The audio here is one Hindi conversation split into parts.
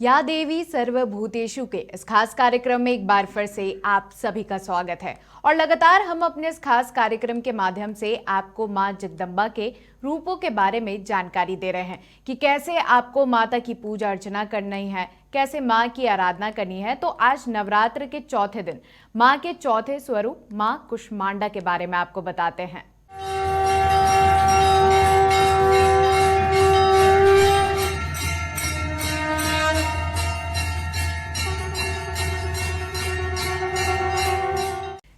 या देवी सर्वभूतेषु के इस खास कार्यक्रम में एक बार फिर से आप सभी का स्वागत है। और लगातार हम अपने इस खास कार्यक्रम के माध्यम से आपको मां जगदम्बा के रूपों के बारे में जानकारी दे रहे हैं कि कैसे आपको माता की पूजा अर्चना करनी है, कैसे मां की आराधना करनी है। तो आज नवरात्र के चौथे दिन मां के चौथे स्वरूप मां कुष्मांडा के बारे में आपको बताते हैं।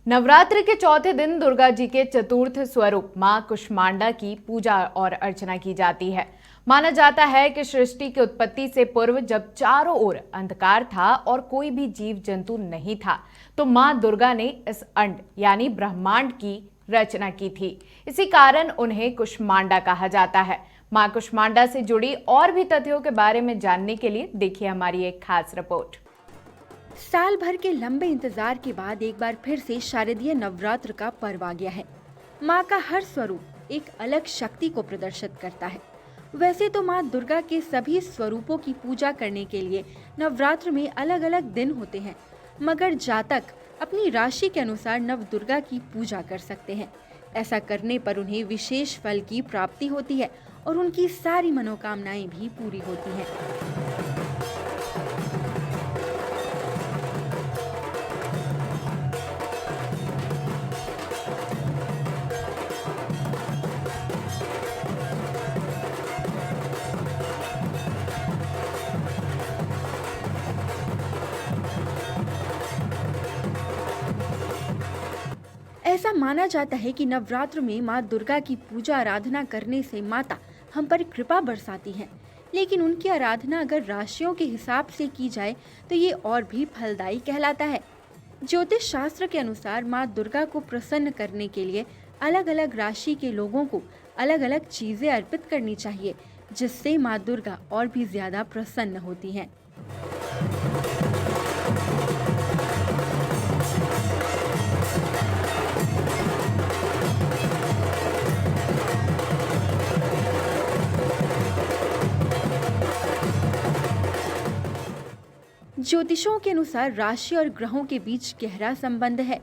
नवरात्र के चौथे दिन दुर्गा जी के चतुर्थ स्वरूप मां कुष्मांडा की पूजा और अर्चना की जाती है। माना जाता है कि सृष्टि की उत्पत्ति से पूर्व जब चारों ओर अंधकार था और कोई भी जीव जंतु नहीं था, तो मां दुर्गा ने इस अंड यानी ब्रह्मांड की रचना की थी। इसी कारण उन्हें कुष्मांडा कहा जाता है। मां कुष्मांडा से जुड़ी और भी तथ्यों के बारे में जानने के लिए देखिए हमारी एक खास रिपोर्ट। साल भर के लंबे इंतजार के बाद एक बार फिर से शारदीय नवरात्र का पर्व आ गया है। माँ का हर स्वरूप एक अलग शक्ति को प्रदर्शित करता है। वैसे तो माँ दुर्गा के सभी स्वरूपों की पूजा करने के लिए नवरात्र में अलग अलग दिन होते हैं, मगर जातक अपनी राशि के अनुसार नव दुर्गा की पूजा कर सकते हैं। ऐसा करने पर उन्हें विशेष फल की प्राप्ति होती है और उनकी सारी मनोकामनाएं भी पूरी होती हैं। ऐसा माना जाता है कि नवरात्र में माँ दुर्गा की पूजा आराधना करने से माता हम पर कृपा बरसाती हैं। लेकिन उनकी आराधना अगर राशियों के हिसाब से की जाए तो ये और भी फलदायी कहलाता है। ज्योतिष शास्त्र के अनुसार माँ दुर्गा को प्रसन्न करने के लिए अलग अलग राशि के लोगों को अलग अलग चीजें अर्पित करनी चाहिए, जिससे माँ दुर्गा और भी ज्यादा प्रसन्न होती हैं। ज्योतिषों के अनुसार राशि और ग्रहों के बीच गहरा संबंध है।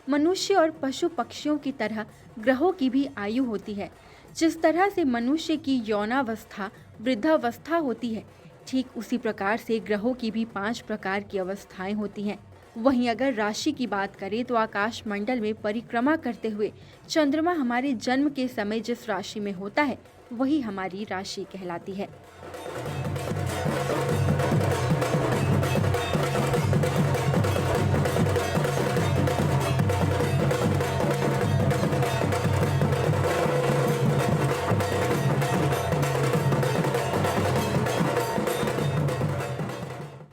मनुष्य और पशु पक्षियों की तरह ग्रहों की भी आयु होती है। जिस तरह से मनुष्य की यौनावस्था वृद्धावस्था होती है, ठीक उसी प्रकार से ग्रहों की भी 5 प्रकार की अवस्थाएं होती हैं। वहीं अगर राशि की बात करें तो आकाश मंडल में परिक्रमा करते हुए चंद्रमा हमारे जन्म के समय जिस राशि में होता है वही हमारी राशि कहलाती है।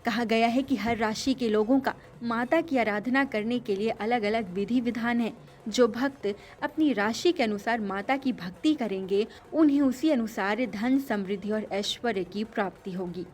कहा गया है कि हर राशि के लोगों का माता की आराधना करने के लिए अलग अलग विधि विधान है। जो भक्त अपनी राशि के अनुसार माता की भक्ति करेंगे, उन्हें उसी अनुसार धन, समृद्धि और ऐश्वर्य की प्राप्ति होगी।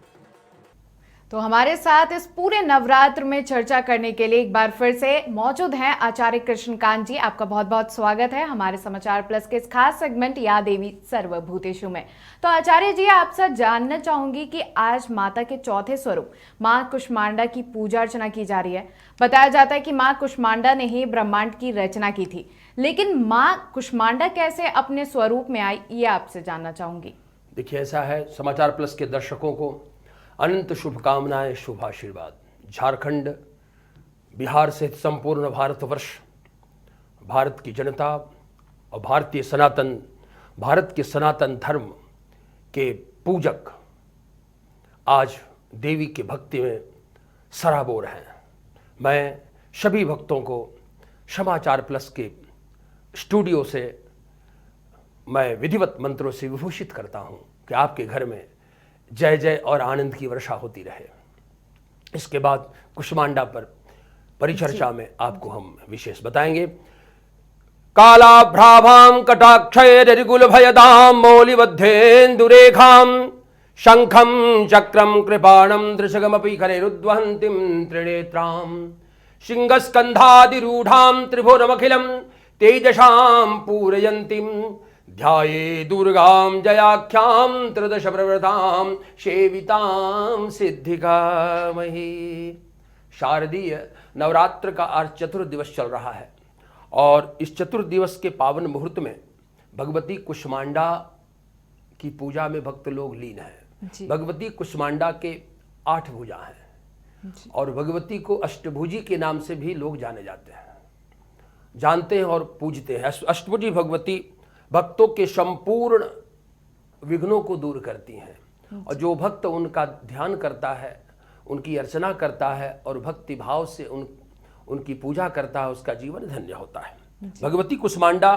तो हमारे साथ इस पूरे नवरात्र में चर्चा करने के लिए एक बार फिर से मौजूद हैं आचार्य कृष्णकांत जी। आपका बहुत बहुत स्वागत है हमारे समाचार प्लस के इस खास सेगमेंट या देवी सर्वभूतेषु में। तो आचार्य जी, आपसे जानना चाहूंगी कि आज माता के चौथे स्वरूप मां कुष्मांडा की पूजा अर्चना की जा रही है। बताया जाता है कि मां कुष्मांडा ने ही ब्रह्मांड की रचना की थी, लेकिन मां कुष्मांडा कैसे अपने स्वरूप में आई, ये आपसे जानना चाहूंगी। देखिए, ऐसा है, समाचार प्लस के दर्शकों को अनंत शुभकामनाएं, शुभ आशीर्वाद। झारखंड, बिहार सहित संपूर्ण भारतवर्ष, भारत की जनता और भारत के सनातन धर्म के पूजक आज देवी की भक्ति में सराबोर हैं। मैं सभी भक्तों को समाचार प्लस के स्टूडियो से मैं विधिवत मंत्रों से विभूषित करता हूं कि आपके घर में जय जय और आनंद की वर्षा होती रहे। इसके बाद कुष्मांडा पर परिचर्चा में आपको हम विशेष बताएंगे। कालाभ्राभां कटाक्षैररिकुल भयदां मौलिबद्धेन्दुरेखां शंखं चक्रं कृपाणं दृशगमपि करैरुद्वहन्तीं त्रिनेत्रां सिंहस्कन्धादिरूढां त्रिभुवनमखिलं तेजसां पूरयन्तीं ध्याये दुर्गां जयाख्यां त्रदश प्रवृतां सेवितां सिद्धिकामही। शारदीय नवरात्र का आज चतुर्थ दिवस चल रहा है और इस चतुर्थ दिवस के पावन मुहूर्त में भगवती कुष्मांडा की पूजा में भक्त लोग लीन हैं। भगवती कुष्मांडा के 8 भुजा हैं और भगवती को अष्टभुजी के नाम से भी लोग जाने जाते हैं, जानते हैं और पूजते हैं। अष्टभुजी भगवती भक्तों के संपूर्ण विघ्नों को दूर करती हैं और जो भक्त उनका ध्यान करता है, उनकी अर्चना करता है और भक्ति भाव से उनकी पूजा करता है, उसका जीवन धन्य होता है। भगवती कुष्मांडा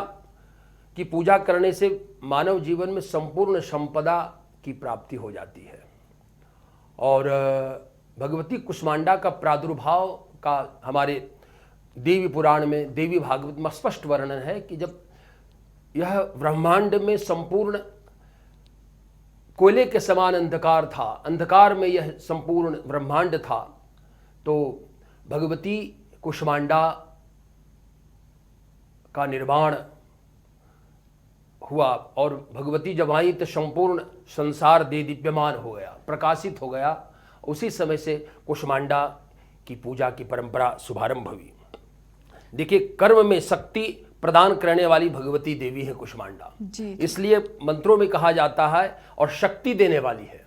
की पूजा करने से मानव जीवन में संपूर्ण संपदा की प्राप्ति हो जाती है। और भगवती कुष्मांडा का प्रादुर्भाव का हमारे देवी पुराण में, देवी भागवत में स्पष्ट वर्णन है कि जब यह ब्रह्मांड में संपूर्ण कोयले के समान अंधकार था, अंधकार में यह संपूर्ण ब्रह्मांड था, तो भगवती कुष्मांडा का निर्माण हुआ और भगवती जब आई तो संपूर्ण संसार दे दीप्यमान हो गया, प्रकाशित हो गया। उसी समय से कुष्मांडा की पूजा की परंपरा शुभारंभ हुई। देखिए, कर्म में शक्ति प्रदान करने वाली भगवती देवी है कुष्मांडा, इसलिए मंत्रों में कहा जाता है और शक्ति देने वाली है।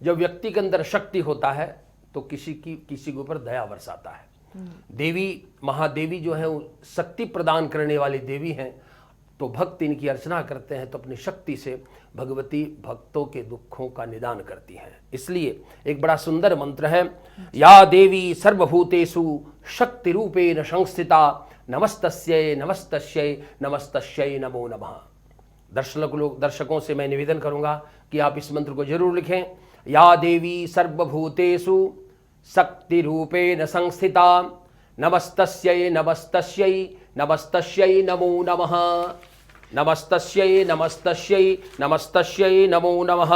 जब व्यक्ति के अंदर शक्ति होता है तो किसी के ऊपर दया बरसाता है। देवी महादेवी जो है वो शक्ति प्रदान करने वाली देवी हैं, तो भक्त इनकी अर्चना करते हैं तो अपनी शक्ति से भगवती भक्तों के दुखों का निदान करती हैं। इसलिए एक बड़ा सुंदर मंत्र है, या देवी सर्वभूतेषु शक्ति रूपेण संस्थिता नमस्तस्यै नमस्तस्यै नमस्तस्यै नमो नमः। दर्शकों से मैं निवेदन करूंगा कि आप इस मंत्र को जरूर लिखें। या देवी सर्वभूतेषु शक्ति रूपेण संस्थिता नमस्तस्यै नमस्तस्यै नमस्तस्यै नमो नमः। नमस्तस्यै नमस्तस्यै नमस्तस्यै नमो नमः।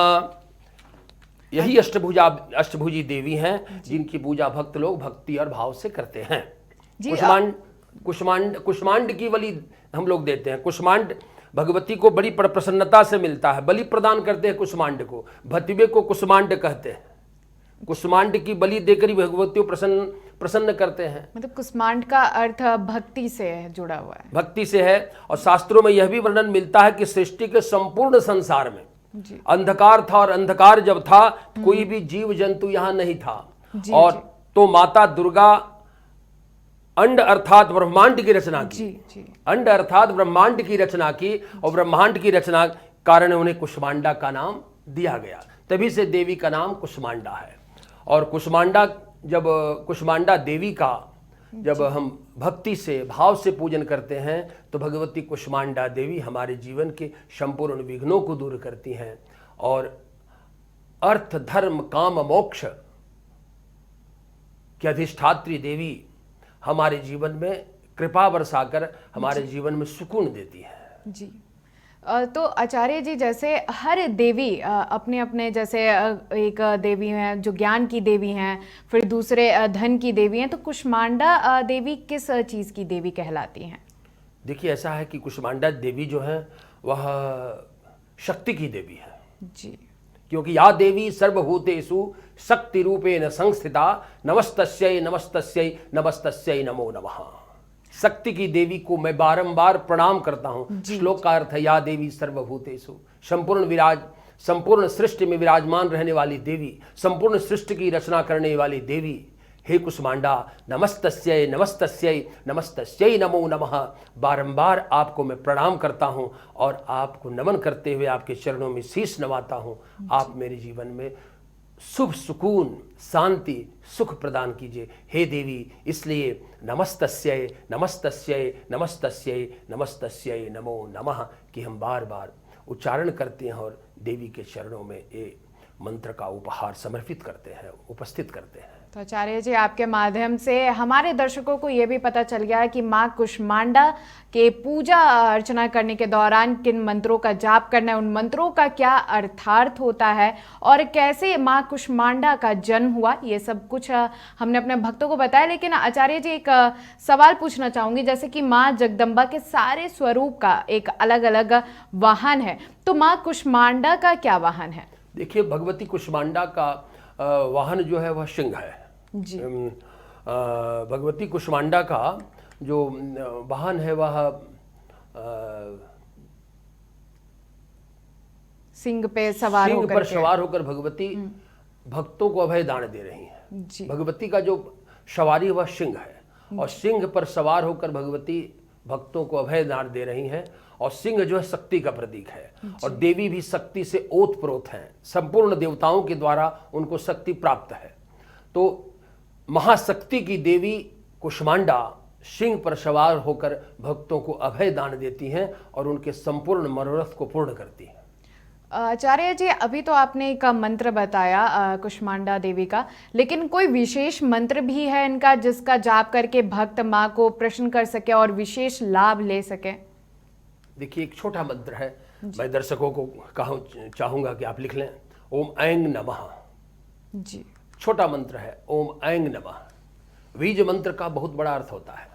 यही अष्टभुजी देवी हैं जिनकी पूजा भक्त लोग भक्ति और भाव से करते हैं। कुष्मांड की बलि हम लोग देते हैं। कुष्मांड भगवती को बड़ी प्रसन्नता से मिलता है, बलि प्रदान करते हैं कुष्मांड को, भतिवे को कुष्मांड कहते हैं। कुष्मांड की बलि देकर ही भगवती को प्रसन्न करते हैं। मतलब कुष्मांड का अर्थ भक्ति से जुड़ा हुआ है, भक्ति से है। और शास्त्रों में यह भी वर्णन मिलता है कि सृष्टि के संपूर्ण संसार में अंधकार था और अंधकार जब था कोई भी जीव जंतु यहाँ नहीं था, और तो माता दुर्गा अंड अर्थात ब्रह्मांड की रचना की। अंड अर्थात ब्रह्मांड की रचना की और ब्रह्मांड की रचना कारण उन्हें कुष्मांडा का नाम दिया गया, तभी से देवी का नाम कुष्मांडा है। और कुष्मांडा देवी का जब हम भक्ति से भाव से पूजन करते हैं तो भगवती कुष्मांडा देवी हमारे जीवन के संपूर्ण विघ्नों को दूर करती हैं और अर्थ धर्म काम मोक्ष की अधिष्ठात्री देवी हमारे जीवन में कृपा बरसाकर हमारे जीवन में सुकून देती है। जी, तो आचार्य जी, जैसे हर देवी अपने अपने, जैसे एक देवी हैं जो ज्ञान की देवी हैं, फिर दूसरे धन की देवी हैं, तो कुष्मांडा देवी किस चीज़ की देवी कहलाती हैं? देखिए, ऐसा है कि कुष्मांडा देवी जो है वह शक्ति की देवी है जी, क्योंकि या देवी सर्वभूतेषु शक्ति रूपेण संस्थिता नमस्तस्यै नमस्तस्यै नमस्तस्यै नमो नमः। शक्ति की देवी को मैं बारंबार प्रणाम करता हूँ। श्लोक का अर्थ है या देवी सर्वभूतेषु, संपूर्ण सृष्टि में विराजमान रहने वाली देवी, संपूर्ण सृष्टि की रचना करने वाली देवी, हे कुष्मांडा नमस्तस्यै नमस्तस्यै नमस्तस्यै नमो नमः। बारंबार आपको मैं प्रणाम करता हूँ और आपको नमन करते हुए आपके चरणों में शीश नवाता हूँ। आप मेरे जीवन में शुभ सुकून शांति सुख प्रदान कीजिए हे देवी। इसलिए नमस्तस्यै नमस्तस्यै नमस्तस्यै नमस्तस्यै नमो नमः कि हम बार बार उच्चारण करते हैं और देवी के चरणों में ये मंत्र का उपहार समर्पित करते हैं, उपस्थित करते हैं। तो आचार्य जी, आपके माध्यम से हमारे दर्शकों को ये भी पता चल गया कि माँ कुष्मांडा के पूजा अर्चना करने के दौरान किन मंत्रों का जाप करना है, उन मंत्रों का क्या अर्थार्थ होता है और कैसे माँ कुष्मांडा का जन्म हुआ, ये सब कुछ हमने अपने भक्तों को बताया। लेकिन आचार्य जी, एक सवाल पूछना चाहूंगी, जैसे कि माँ जगदम्बा के सारे स्वरूप का एक अलग अलग वाहन है, तो माँ कुष्मांडा का क्या वाहन है? देखिए, भगवती कुष्मांडा का वाहन जो है वह सिंह है जी। भगवती कुष्मांडा का जो वाहन है वह सिंह पे सवार सिंह होकर पर के। सवार होकर भगवती भक्तों को अभय दान दे रही हैं। जी। भगवती का जो सवारी वह सिंह है और सिंह पर सवार होकर भगवती भक्तों को अभय दान दे रही हैं। और सिंह जो है शक्ति का प्रतीक है और देवी भी शक्ति से ओतप्रोत हैं। संपूर्ण देवताओं के द्वारा उनको शक्ति प्राप्त है। तो महाशक्ति की देवी कुष्मांडा सिंह पर सवार होकर भक्तों को अभय दान देती हैं और उनके संपूर्ण मनोरथ को पूर्ण करती हैं। आचार्य जी, अभी तो आपने एक मंत्र बताया कुष्मांडा देवी का, लेकिन कोई विशेष मंत्र भी है इनका जिसका जाप करके भक्त माँ को प्रसन्न कर सके और विशेष लाभ ले सके? देखिए, एक छोटा मंत्र है, मैं दर्शकों को चाहूंगा कि आप लिख लें। ओम ऐंग नमः। जी। छोटा मंत्र है, ओम ऐंग नमः। बीज मंत्र का बहुत बड़ा अर्थ होता है।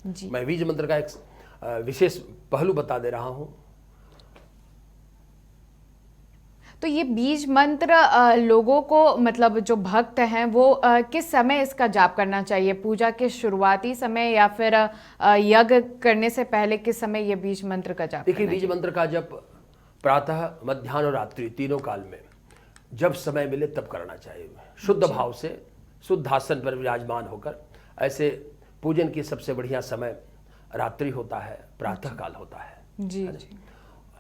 जी। मैं बीज मंत्र का एक विशेष पहलू बता दे रहा हूं। तो ये बीज मंत्र लोगों को, मतलब जो भक्त हैं वो किस समय इसका जाप करना चाहिए? पूजा के शुरुआती समय या फिर यज्ञ करने से पहले किस समय ये बीज मंत्र का जाप? देखिए, बीज मंत्र का जप प्रातः, मध्याह्न और रात्रि तीनों काल में जब समय मिले तब करना चाहिए। शुद्ध भाव से शुद्ध आसन पर विराजमान होकर। ऐसे पूजन की सबसे बढ़िया समय रात्रि होता है, प्रातः काल होता है। जी जी।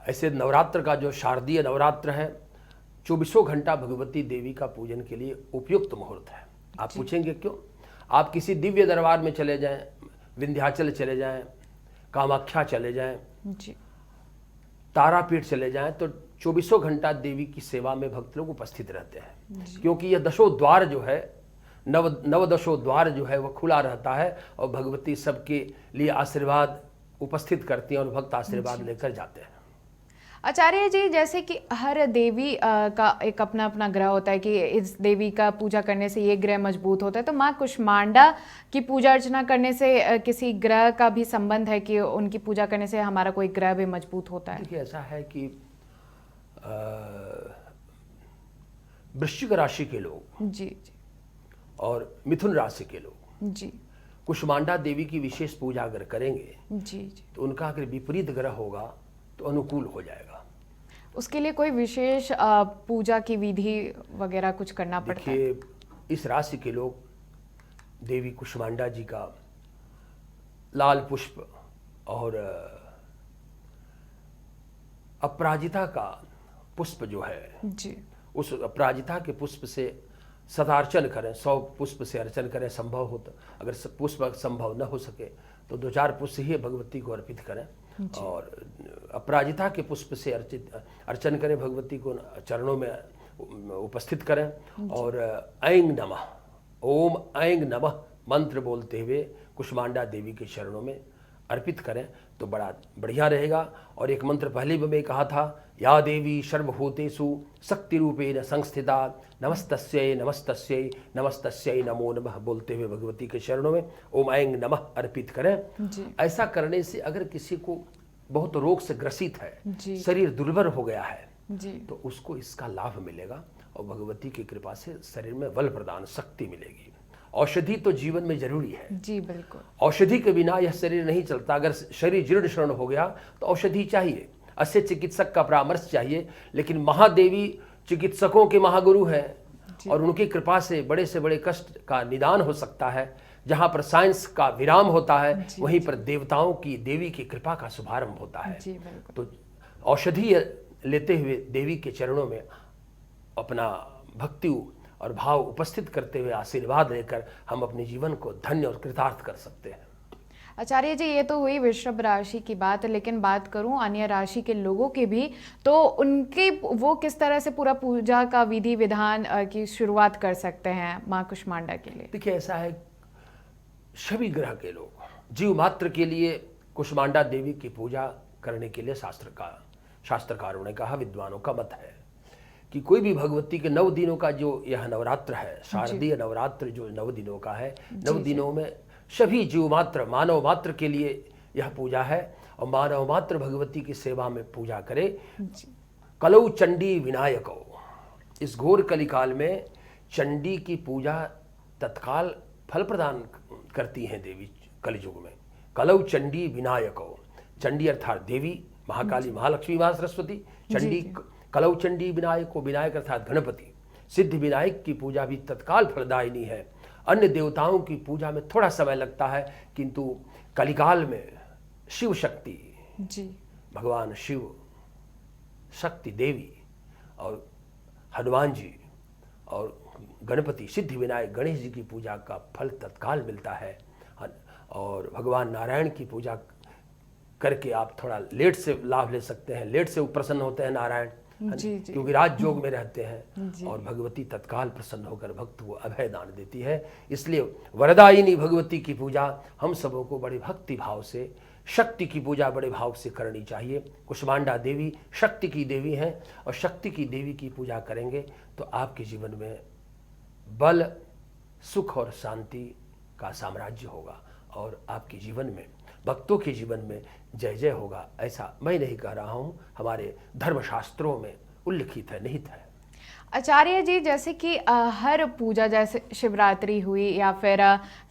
ऐसे नवरात्र का जो शारदीय नवरात्र है, 24 घंटा भगवती देवी का पूजन के लिए उपयुक्त मुहूर्त है। आप पूछेंगे क्यों? आप किसी दिव्य दरबार में चले जाएं, विंध्याचल चले जाएं, कामाख्या चले जाएं, जी। तारापीठ चले जाएं, तो 24 घंटा देवी की सेवा में भक्त लोग उपस्थित रहते हैं। क्योंकि यह दशों द्वार जो है, नवदशों द्वार जो है वह खुला रहता है और भगवती सबके लिए आशीर्वाद उपस्थित करती हैं और भक्त आशीर्वाद लेकर जाते हैं। आचार्य जी, जैसे कि हर देवी का एक अपना अपना ग्रह होता है कि इस देवी का पूजा करने से ये ग्रह मजबूत होता है, तो माँ कुष्मांडा की पूजा अर्चना करने से किसी ग्रह का भी संबंध है कि उनकी पूजा करने से हमारा कोई ग्रह भी मजबूत होता है? देखिए, ऐसा है कि वृश्चिक राशि के लोग जी जी और मिथुन राशि के लोग जी कुष्मांडा देवी की विशेष पूजा अगर करेंगे जी जी। तो उनका अगर विपरीत ग्रह होगा तो अनुकूल हो जाएगा। उसके लिए कोई विशेष पूजा की विधि वगैरह कुछ करना पड़ता है? देखिए, इस राशि के लोग देवी कुष्मांडा जी का लाल पुष्प और अपराजिता का पुष्प जो है, जी उस अपराजिता के पुष्प से सदार्चन करें। 100 पुष्प से अर्चन करें संभव हो तो। अगर पुष्प संभव न हो सके तो 2-4 पुष्प ही भगवती को अर्पित करें और अपराजिता के पुष्प से अर्चन करें, भगवती को चरणों में उपस्थित करें और ऐंग नमः, ओम ऐंग नमः मंत्र बोलते हुए कुष्मांडा देवी के चरणों में अर्पित करें तो बड़ा बढ़िया रहेगा। और एक मंत्र पहले भी मैं कहा था, या देवी सर्वभूतेषु शक्ति रूपेण संस्थिता नमस्तस्यै नमस्तस्यै नमस्तस्यै नमो नमः बोलते हुए भगवती के चरणों में ओम ऐंग नमः अर्पित करें। ऐसा करने से अगर किसी को बहुत रोग से ग्रसित है, शरीर दुर्बल हो गया है, तो उसको इसका लाभ मिलेगा और भगवती की कृपा से शरीर में बल प्रदान, शक्ति मिलेगी। औषधि तो जीवन में जरूरी है। जी बिल्कुल। औषधि के बिना यह शरीर नहीं चलता। अगर शरीर जीर्ण शीर्ण हो गया तो औषधि चाहिए, अच्छे चिकित्सक का परामर्श चाहिए। लेकिन महादेवी चिकित्सकों के महागुरु हैं और उनकी कृपा से बड़े कष्ट का निदान हो सकता है। जहाँ पर साइंस का विराम होता है वहीं पर देवताओं की, देवी की कृपा का शुभारंभ होता है। तो औषधि लेते हुए देवी के चरणों में अपना भक्ति और भाव उपस्थित करते हुए आशीर्वाद लेकर हम अपने जीवन को धन्य और कृतार्थ कर सकते हैं। आचार्य जी, ये तो हुई वृषभ राशि की बात, लेकिन बात करूं अन्य राशि के लोगों की भी, तो उनके वो किस तरह से पूरा पूजा का विधि विधान की शुरुआत कर सकते हैं माँ कुष्मांडा के लिए? देखिए, ऐसा है, सभी ग्रह के लोग जीव मात्र के लिए कुष्मांडा देवी की पूजा करने के लिए शास्त्रकारों ने कहा, विद्वानों का मत है कि कोई भी भगवती के 9 दिनों का जो यह नवरात्र है, शारदीय नवरात्र जो 9 दिनों का है, 9 दिनों में सभी जीव मात्र, मानव मात्र के लिए यह पूजा है। और मानव मात्र भगवती की सेवा में पूजा करे। कलौ चंडी विनायको, इस घोर कलिकाल में चंडी की पूजा तत्काल फल प्रदान करती हैं देवी कलियुग में। कलौ चंडी विनायको, चंडी अर्थात देवी, महाकाली, महालक्ष्मी, महा सरस्वती। चंडी, कलौ चंडी विनायको, विनायक अर्थात गणपति। सिद्धि विनायक की पूजा भी तत्काल फलदायिनी है। अन्य देवताओं की पूजा में थोड़ा समय लगता है, किंतु कलिकाल में शिव शक्ति जी, भगवान शिव, शक्ति देवी और हनुमान जी और गणपति, सिद्धि विनायक गणेश जी की पूजा का फल तत्काल मिलता है। और भगवान नारायण की पूजा करके आप थोड़ा लेट से लाभ ले सकते हैं, लेट से प्रसन्न होते हैं नारायण, क्योंकि राजयोग में रहते हैं। और भगवती तत्काल प्रसन्न होकर भक्त को अभय दान देती है। इसलिए वरदायिनी भगवती की पूजा हम सबों को बड़े भक्ति भाव से, शक्ति की पूजा बड़े भाव से करनी चाहिए। कुष्मांडा देवी शक्ति की देवी हैं, और शक्ति की देवी की पूजा करेंगे तो आपके जीवन में बल, सुख और शांति का साम्राज्य होगा, और आपके जीवन में, भक्तों के जीवन में जय जय होगा। ऐसा मैं नहीं कह रहा हूँ, हमारे धर्मशास्त्रों में उल्लिखित है, निहित है। आचार्य जी, जैसे कि हर पूजा, जैसे शिवरात्रि हुई या फिर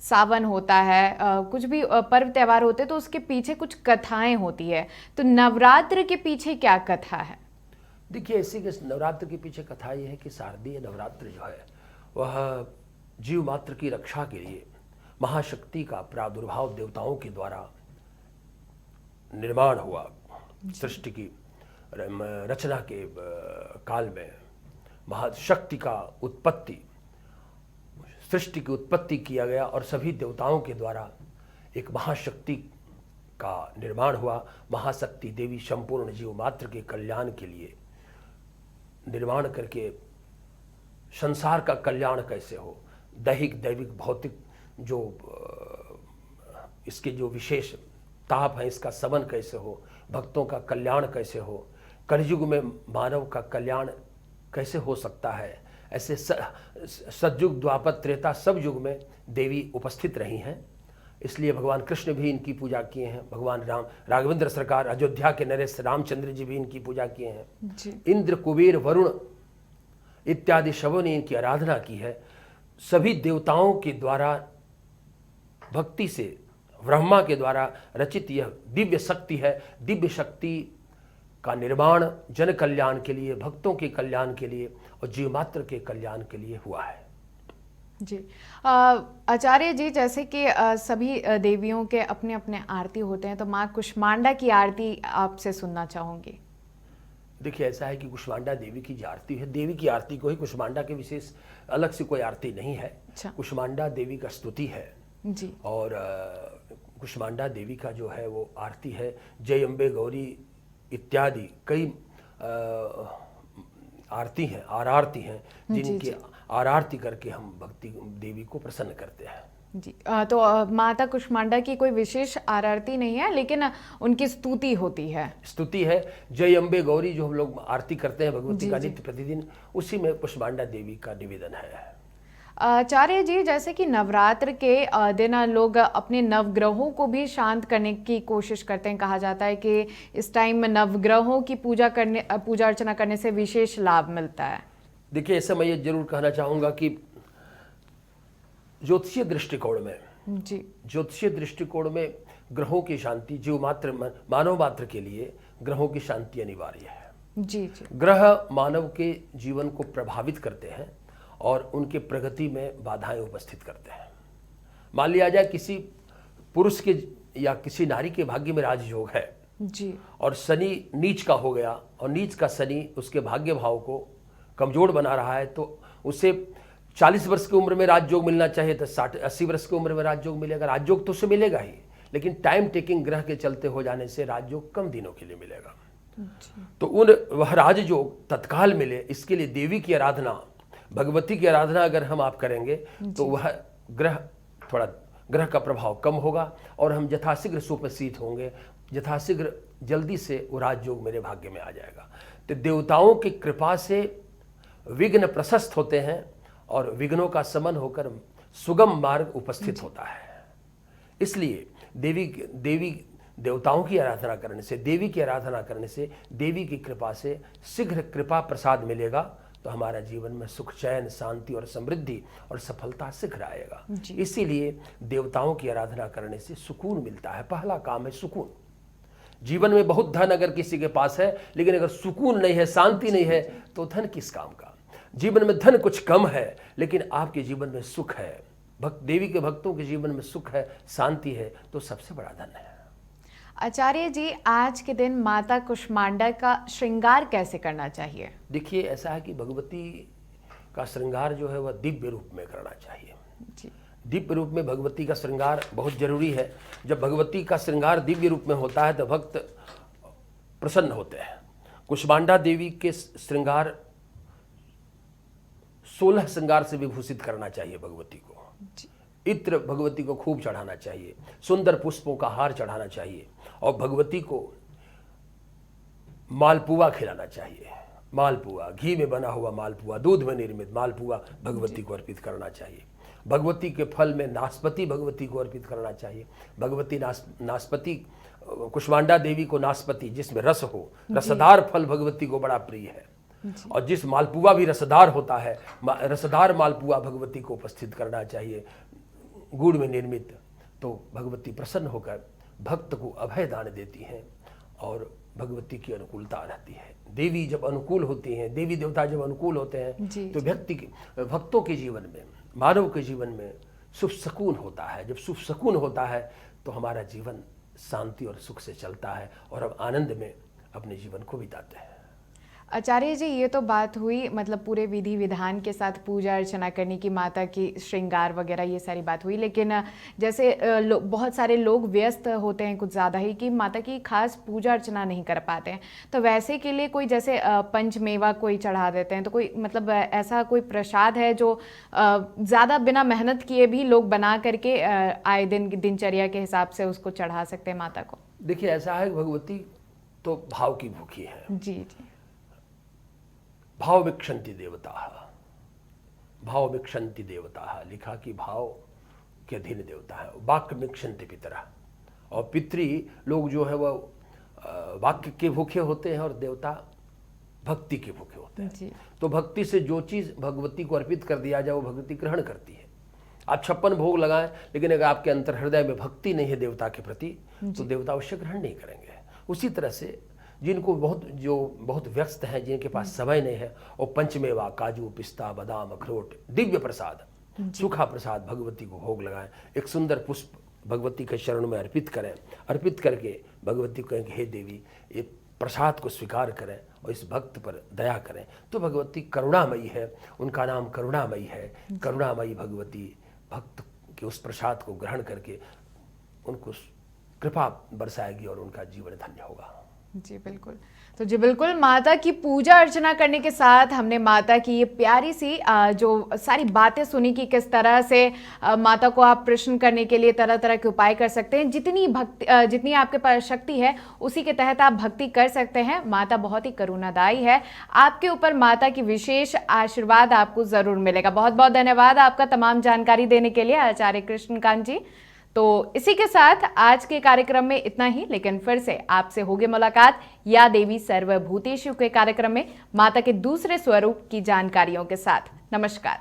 सावन होता है, कुछ भी पर्व त्यौहार होते हैं तो उसके पीछे कुछ कथाएं होती है, तो नवरात्र के पीछे क्या कथा है? देखिए, ऐसी कि नवरात्र के पीछे कथा ये है कि शारदीय नवरात्र जो है वह जीव मात्र की रक्षा के लिए महाशक्ति का प्रादुर्भाव देवताओं के द्वारा निर्माण हुआ। सृष्टि की रचना के काल में महाशक्ति का उत्पत्ति, सृष्टि की उत्पत्ति किया गया, और सभी देवताओं के द्वारा एक महाशक्ति का निर्माण हुआ। महाशक्ति देवी संपूर्ण जीव मात्र के कल्याण के लिए निर्माण करके संसार का कल्याण कैसे हो, दैहिक, दैविक, भौतिक जो इसके जो विशेष ताप है, इसका समन कैसे हो, भक्तों का कल्याण कैसे हो, कलयुग में मानव का कल्याण कैसे हो सकता है, ऐसे सतयुग, द्वापर, त्रेता सब युग में देवी उपस्थित रही हैं। इसलिए भगवान कृष्ण भी इनकी पूजा किए हैं। भगवान राघवेंद्र सरकार, अयोध्या के नरेश रामचंद्र जी भी इनकी पूजा किए हैं। इंद्र, कुबेर, वरुण इत्यादि शवों ने इनकी आराधना की है। सभी देवताओं के द्वारा भक्ति से, ब्रह्मा के द्वारा रचित यह दिव्य शक्ति है। दिव्य शक्ति का निर्माण जन कल्याण के लिए, भक्तों के कल्याण के लिए और जीव मात्र के कल्याण के लिए हुआ है। जी, आचार्य जी, जैसे कि सभी देवियों के अपने अपने आरती होते हैं, तो माँ कुष्मांडा की आरती आपसे सुनना चाहूंगी। देखिए, ऐसा है कि कुष्मांडा देवी की जो आरती है, देवी की आरती को ही, कुष्मांडा के विशेष अलग से कोई आरती नहीं है। कुष्मांडा देवी का स्तुति है जी। और कुष्मांडा देवी का जो है वो आरती है, जय अम्बे गौरी इत्यादि कई आरती हैं, आरती हैं, जिनकी आरती करके हम भक्ति देवी को प्रसन्न करते हैं। जी, तो माता कुष्मांडा की कोई विशेष आरती नहीं है, लेकिन उनकी स्तुति होती है। स्तुति है, जय अम्बे गौरी जो हम लोग आरती करते हैं भगवती का नित्य प्रतिदिन, उसी में कुष्मांडा देवी का निवेदन है। आचार्य जी, जैसे कि नवरात्र के दिन लोग अपने नवग्रहों को भी शांत करने की कोशिश करते हैं। कहा जाता है कि इस टाइम में नवग्रहों की पूजा अर्चना करने से विशेष लाभ मिलता है। देखिए, ऐसे मैं ये जरूर कहना चाहूँगा कि ज्योतिषीय दृष्टिकोण में, ज्योतिषीय दृष्टिकोण में ग्रहों की शांति, जीव मात्र, मानव मात्र के लिए ग्रहों की शांति अनिवार्य है। जी। ग्रह मानव के जीवन को प्रभावित करते हैं और उनके प्रगति में बाधाएं उपस्थित करते हैं। मान लिया जाए किसी पुरुष के या किसी नारी के भाग्य में राजयोग है जी, और शनि नीच का हो गया, और नीच का शनि उसके भाग्य भाव को कमजोर बना रहा है, तो उसे 40 वर्ष की उम्र में राजयोग मिलना चाहिए, तो 60-80 वर्ष की उम्र में राजयोग मिलेगा। राजयोग तो उसे मिलेगा ही, लेकिन टाइम टेकिंग ग्रह के चलते हो जाने से राजयोग कम दिनों के लिए मिलेगा। तो उन वह राजयोग तत्काल मिले, इसके लिए देवी की आराधना, भगवती की आराधना अगर हम आप करेंगे तो वह ग्रह का प्रभाव कम होगा और हम यथाशीघ्र सुप्रसिद्ध होंगे, यथाशीघ्र जल्दी से वो राजयोग मेरे भाग्य में आ जाएगा। तो देवताओं की कृपा से विघ्न प्रशस्त होते हैं और विघ्नों का शमन होकर सुगम मार्ग उपस्थित होता है। इसलिए देवताओं की आराधना करने से, देवी की आराधना करने से, देवी की कृपा से शीघ्र कृपा प्रसाद मिलेगा तो हमारा जीवन में सुख, चैन, शांति और समृद्धि और सफलता शीघ्र आएगा। इसीलिए देवताओं की आराधना करने से सुकून मिलता है। पहला काम है सुकून। जीवन में बहुत धन अगर किसी के पास है लेकिन अगर सुकून नहीं है, शांति नहीं है तो धन किस काम का। जीवन में धन कुछ कम है लेकिन आपके जीवन में सुख है, देवी के भक्तों के जीवन में सुख है, शांति है, तो सबसे बड़ा धन है। आचार्य जी, आज के दिन माता कुष्मांडा का श्रृंगार कैसे करना चाहिए? देखिए, ऐसा है कि भगवती का श्रृंगार जो है वह दिव्य रूप में करना चाहिए जी। दिव्य रूप में भगवती का श्रृंगार बहुत जरूरी है। जब भगवती का श्रृंगार दिव्य रूप में होता है तो भक्त प्रसन्न होते हैं। कुष्मांडा देवी के श्रृंगार 16 श्रृंगार से विभूषित करना चाहिए भगवती को। इत्र भगवती को खूब चढ़ाना चाहिए, सुंदर पुष्पों का हार चढ़ाना चाहिए और भगवती को मालपुआ खिलाना चाहिए। मालपुआ, घी में बना हुआ मालपुआ, दूध में निर्मित मालपुआ भगवती को अर्पित करना चाहिए। भगवती के फल में नाशपाती भगवती को अर्पित करना चाहिए। भगवती नाशपाती, कुष्मांडा देवी को नाशपाती जिसमें रस हो, रसदार फल भगवती को बड़ा प्रिय है। और जिस मालपुआ भी रसदार होता है, रसदार मालपुआ भगवती को उपस्थित करना चाहिए, गुड़ में निर्मित। तो भगवती प्रसन्न होकर भक्त को अभय दान देती हैं और भगवती की अनुकूलता रहती है। देवी जब अनुकूल होती हैं, देवी देवता जब अनुकूल होते हैं तो भक्तों के जीवन में, मानव के जीवन में शुभ सकून होता है। जब शुभ सकून होता है तो हमारा जीवन शांति और सुख से चलता है और हम आनंद में अपने जीवन को बिताते हैं। आचार्य जी, ये तो बात हुई मतलब पूरे विधि विधान के साथ पूजा अर्चना करने की, माता की श्रृंगार वगैरह ये सारी बात हुई। लेकिन जैसे बहुत सारे लोग व्यस्त होते हैं कुछ ज़्यादा ही कि माता की खास पूजा अर्चना नहीं कर पाते हैं, तो वैसे के लिए कोई जैसे पंचमेवा कोई चढ़ा देते हैं, तो कोई मतलब ऐसा कोई प्रसाद है जो ज़्यादा बिना मेहनत किए भी लोग बना करके आए दिन दिनचर्या के हिसाब से उसको चढ़ा सकते हैं माता को? देखिए, ऐसा है, भगवती तो भाव की भूखी है। जी। भाव विक्षंति देवता, भाव विक्षंति देवता लिखा कि भाव के अधीन देवता है। वाक्य विक्षंति पितरा, और पितृ लोग जो है वह वाक्य के भूखे होते हैं और देवता भक्ति के भूखे होते हैं। तो भक्ति से जो चीज भगवती को अर्पित कर दिया जाए वो भगवती ग्रहण करती है। आप 56 भोग लगाएं लेकिन अगर आपके अंतर हृदय में भक्ति नहीं है देवता के प्रति तो देवता अवश्य ग्रहण नहीं करेंगे। उसी तरह से जिनको बहुत व्यस्त हैं, जिनके पास समय नहीं है, और पंचमेवा, काजू, पिस्ता, बादाम, अखरोट, दिव्य प्रसाद, सूखा प्रसाद भगवती को भोग लगाएं। एक सुंदर पुष्प भगवती के चरण में अर्पित करें। अर्पित करके भगवती को कहें, हे देवी, ये प्रसाद को स्वीकार करें और इस भक्त पर दया करें। तो भगवती करुणामयी है, उनका नाम करुणामयी है। करुणामयी भगवती भक्त के उस प्रसाद को ग्रहण करके उनको कृपा बरसाएगी और उनका जीवन धन्य होगा। जी बिल्कुल। तो जी बिल्कुल, माता की पूजा अर्चना करने के साथ हमने माता की ये प्यारी सी जो सारी बातें सुनी कि किस तरह से माता को आप प्रश्न करने के लिए तरह तरह के उपाय कर सकते हैं। जितनी आपके पास शक्ति है उसी के तहत आप भक्ति कर सकते हैं। माता बहुत ही करुणादायी है, आपके ऊपर माता की विशेष आशीर्वाद आपको जरूर मिलेगा। बहुत बहुत धन्यवाद आपका तमाम जानकारी देने के लिए आचार्य कृष्णकांत जी। तो इसी के साथ आज के कार्यक्रम में इतना ही, लेकिन फिर से आपसे होगी मुलाकात या देवी सर्वभूतेषु के कार्यक्रम में माता के दूसरे स्वरूप की जानकारियों के साथ। नमस्कार।